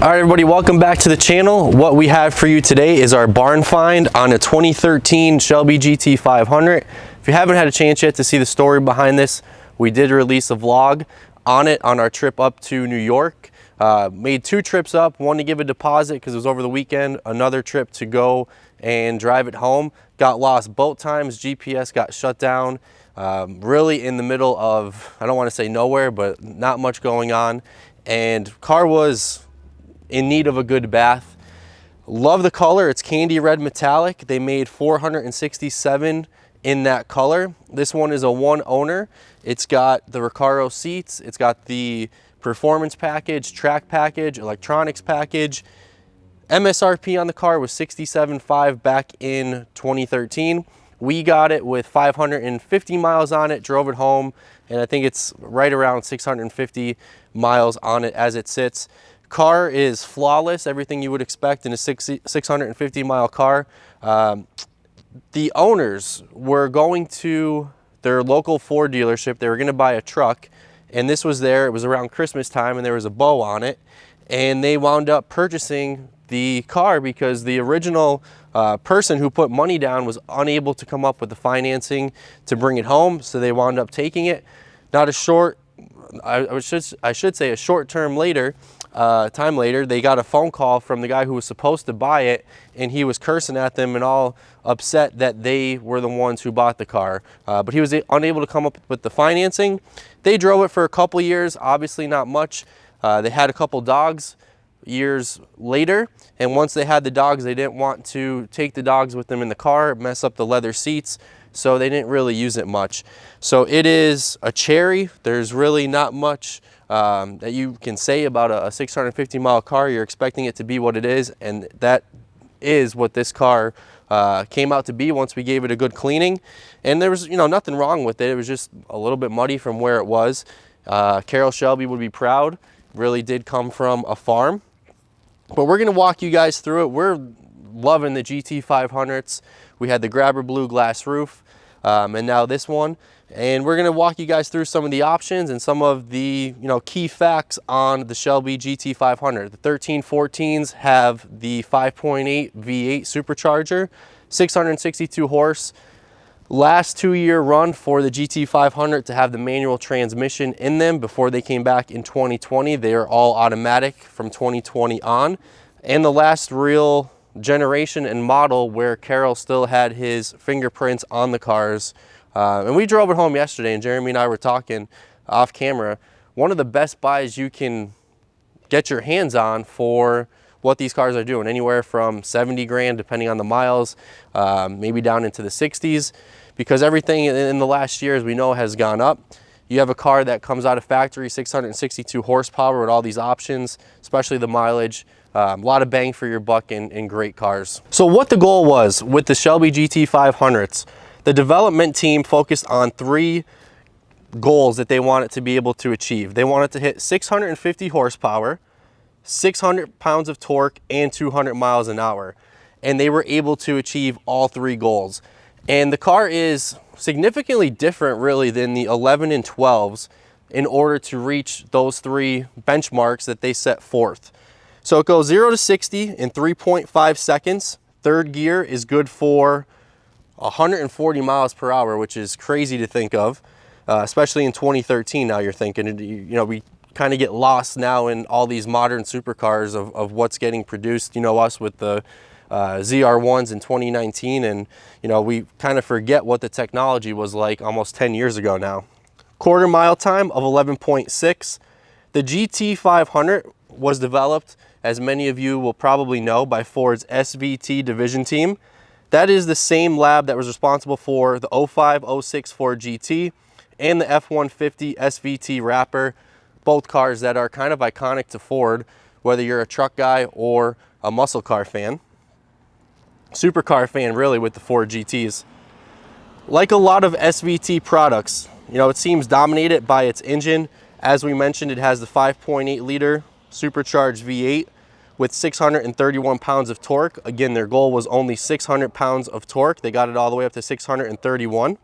All right, everybody, welcome back to the channel. What we have for you today is our barn find on a 2013 Shelby GT500. If you haven't had a chance yet to see the story behind this, we did release a vlog on it on our trip up to New York. Made two trips up, one to give a deposit because it was over the weekend, another trip to go and drive it home. Got lost both times, GPS got shut down. Really in the middle of, I don't want to say nowhere, but not much going on. And car was in need of a good bath. Love the color. It's candy red metallic. They made 467 in that color. This one is a one owner. It's got the Recaro seats. It's got the performance package, track package, electronics package. MSRP on the car was $67,500 back in 2013. We got it with 550 miles on it, drove it home, and I think it's right around 650 miles on it as it sits. Car is flawless, everything you would expect in a 650 mile car. The owners were going to their local Ford dealership. They were going to buy a truck, and this was there. It was around Christmas time, and there was a bow on it, and they wound up purchasing the car because the original person who put money down was unable to come up with the financing to bring it home, so they wound up taking it. Not a short, I should say a short time later, they got a phone call from the guy who was supposed to buy it, and he was cursing at them and all upset that they were the ones who bought the car. But he was unable to come up with the financing. They drove it for a couple years, obviously not much. They had a couple dogs years later, and once they had the dogs, they didn't want to take the dogs with them in the car, mess up the leather seats, so they didn't really use it much. So it is a cherry. There's really not much that you can say about a 650 mile car. You're expecting it to be what it is, and that is what this car came out to be once we gave it a good cleaning. And there was, nothing wrong with it. It was just a little bit muddy from where it was. Carol Shelby would be proud. Really did come from a farm. But we're going to walk you guys through it. We're loving the GT500s. We had the grabber blue glass roof, and now this one. And we're going to walk you guys through some of the options and some of the key facts on the Shelby GT500. The 1314s have the 5.8 V8 supercharger, 662 horse. Last 2-year run for the GT500 to have the manual transmission in them before they came back in 2020. They are all automatic from 2020 on. And the last real generation and model where Carol still had his fingerprints on the cars. And we drove it home yesterday, and Jeremy and I were talking off camera. One of the best buys you can get your hands on for what these cars are doing, anywhere from 70 grand, depending on the miles, maybe down into the 60s, because everything in the last year, as we know, has gone up. You have a car that comes out of factory, 662 horsepower with all these options, especially the mileage. A lot of bang for your buck in great cars. So what the goal was with the Shelby GT500s, the development team focused on 3 goals that they wanted to be able to achieve. They wanted to hit 650 horsepower, 600 pounds of torque, and 200 miles an hour. And they were able to achieve all 3 goals. And the car is significantly different really than the 11 and 12s in order to reach those 3 benchmarks that they set forth. So it goes 0 to 60 in 3.5 seconds. Third gear is good for 140 miles per hour, which is crazy to think of, especially in 2013. Now you're thinking, we kind of get lost now in all these modern supercars of what's getting produced, us with the ZR1s in 2019, and we kind of forget what the technology was like almost 10 years ago now. Quarter mile time of 11.6. The GT500 was developed, as many of you will probably know, by Ford's SVT division team. That is the same lab that was responsible for the 05-06 Ford GT and the F-150 SVT Raptor, both cars that are kind of iconic to Ford, whether you're a truck guy or a muscle car fan. Supercar fan, really, with the Ford GTs. Like a lot of SVT products, it seems dominated by its engine. As we mentioned, it has the 5.8 liter supercharged V8 with 631 pounds of torque. Again, their goal was only 600 pounds of torque. They got it all the way up to 631.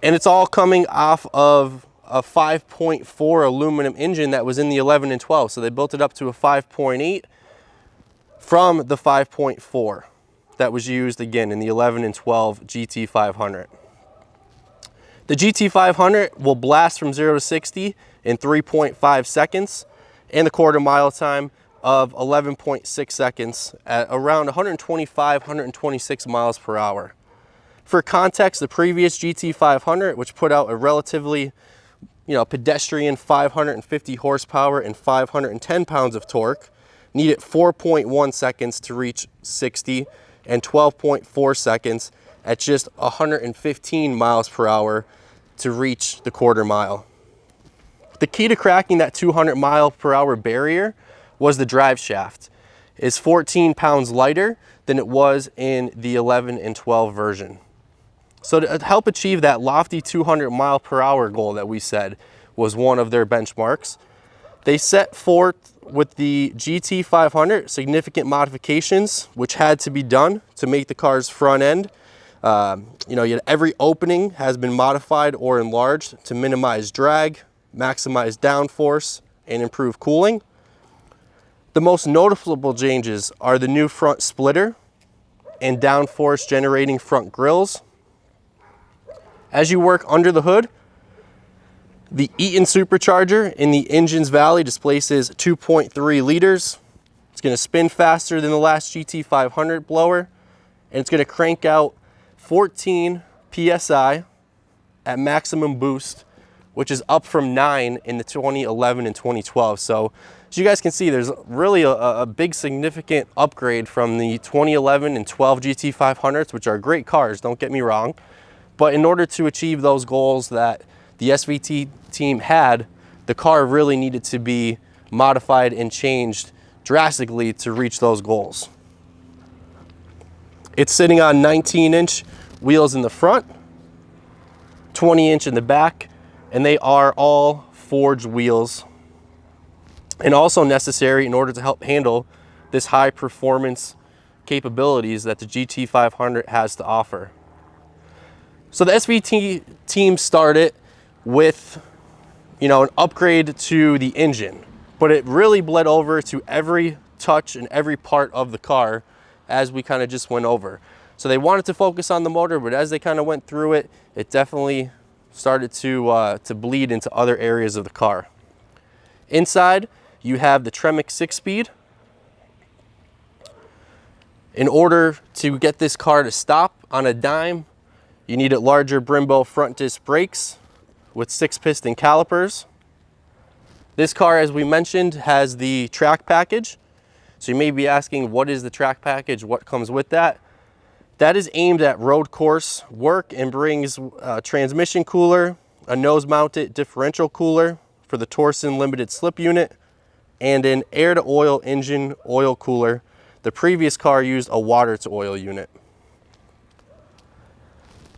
And it's all coming off of a 5.4 aluminum engine that was in the 11 and 12. So they built it up to a 5.8 from the 5.4 that was used again in the 11 and 12 GT500. The GT500 will blast from 0 to 60 in 3.5 seconds and the quarter mile time of 11.6 seconds at around 125, 126 miles per hour. For context, the previous GT500, which put out a relatively, pedestrian 550 horsepower and 510 pounds of torque, needed 4.1 seconds to reach 60 and 12.4 seconds at just 115 miles per hour to reach the quarter mile. The key to cracking that 200 mile per hour barrier was the drive shaft. It's 14 pounds lighter than it was in the 11 and 12 version. So to help achieve that lofty 200 mile per hour goal that we said was one of their benchmarks, they set forth with the GT500 significant modifications which had to be done to make the car's front end. Every opening has been modified or enlarged to minimize drag, maximize downforce, and improve cooling. The most noticeable changes are the new front splitter and downforce generating front grills. As you work under the hood, the Eaton supercharger in the engine's valley displaces 2.3 liters. It's going to spin faster than the last GT500 blower, and it's going to crank out 14 PSI at maximum boost, which is up from 9 in the 2011 and 2012. So as you guys can see, there's really a big significant upgrade from the 2011 and 12 GT500s, which are great cars, don't get me wrong. But in order to achieve those goals that the SVT team had, the car really needed to be modified and changed drastically to reach those goals. It's sitting on 19-inch wheels in the front, 20-inch in the back, and they are all forged wheels, and also necessary in order to help handle this high performance capabilities that the GT500 has to offer. So the SVT team started with, an upgrade to the engine, but it really bled over to every touch and every part of the car as we kind of just went over. So they wanted to focus on the motor, but as they kind of went through it, it definitely started to bleed into other areas of the car. Inside, you have the Tremec 6-speed. In order to get this car to stop on a dime, you needed larger Brembo front disc brakes with 6-piston calipers. This car, as we mentioned, has the track package. So you may be asking, what is the track package? What comes with that? That is aimed at road course work and brings a transmission cooler, a nose-mounted differential cooler for the Torsen limited slip unit, and an air-to-oil engine oil cooler. The previous car used a water-to-oil unit.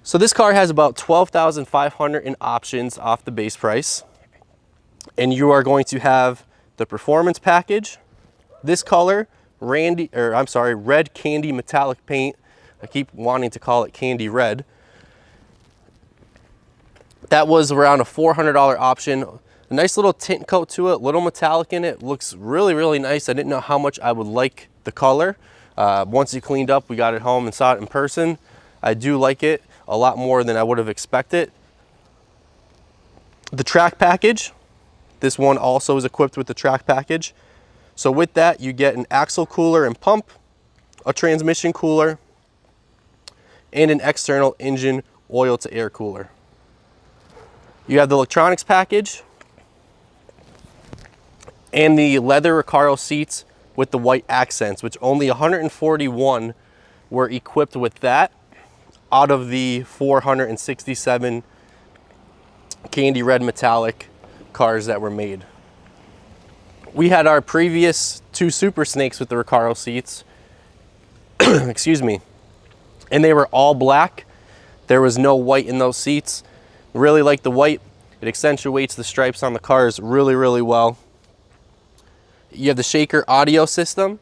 So this car has about $12,500 in options off the base price. And you are going to have the performance package, this color, red candy metallic paint. I keep wanting to call it candy red. That was around a $400 option. A nice little tint coat to it, little metallic in it. Looks really, really nice. I didn't know how much I would like the color. Once it cleaned up, we got it home and saw it in person. I do like it a lot more than I would have expected. The track package, this one also is equipped with the track package. So with that, you get an axle cooler and pump, a transmission cooler, and an external engine oil to air cooler. You have the electronics package and the leather Recaro seats with the white accents, which only 141 were equipped with that out of the 467 candy red metallic cars that were made. We had our previous 2 Super Snakes with the Recaro seats, excuse me, and they were all black. There was no white in those seats. Really like the white. It accentuates the stripes on the cars really, really well. You have the Shaker audio system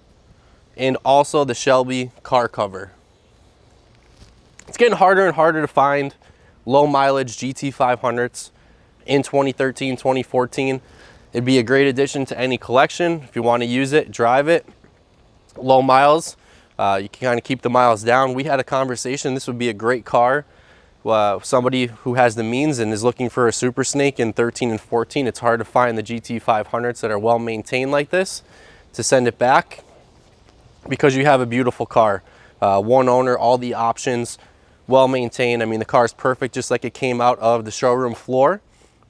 and also the Shelby car cover. It's getting harder and harder to find low mileage GT500s. in 2013, 2014. It'd be a great addition to any collection. If you want to use it, drive it, low miles, you can kind of keep the miles down. We had a conversation, this would be a great car. Somebody who has the means and is looking for a Super Snake in 13 and 14, it's hard to find the GT500s that are well maintained like this to send it back, because you have a beautiful car. One owner, all the options, well maintained. I mean, the car is perfect, just like it came out of the showroom floor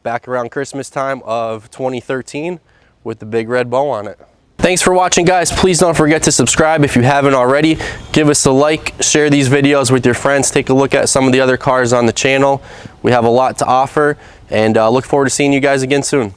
back around Christmas time of 2013 with the big red bow on it. Thanks for watching, guys. Please don't forget to subscribe if you haven't already. Give us a like, share these videos with your friends, take a look at some of the other cars on the channel. We have a lot to offer, and look forward to seeing you guys again soon.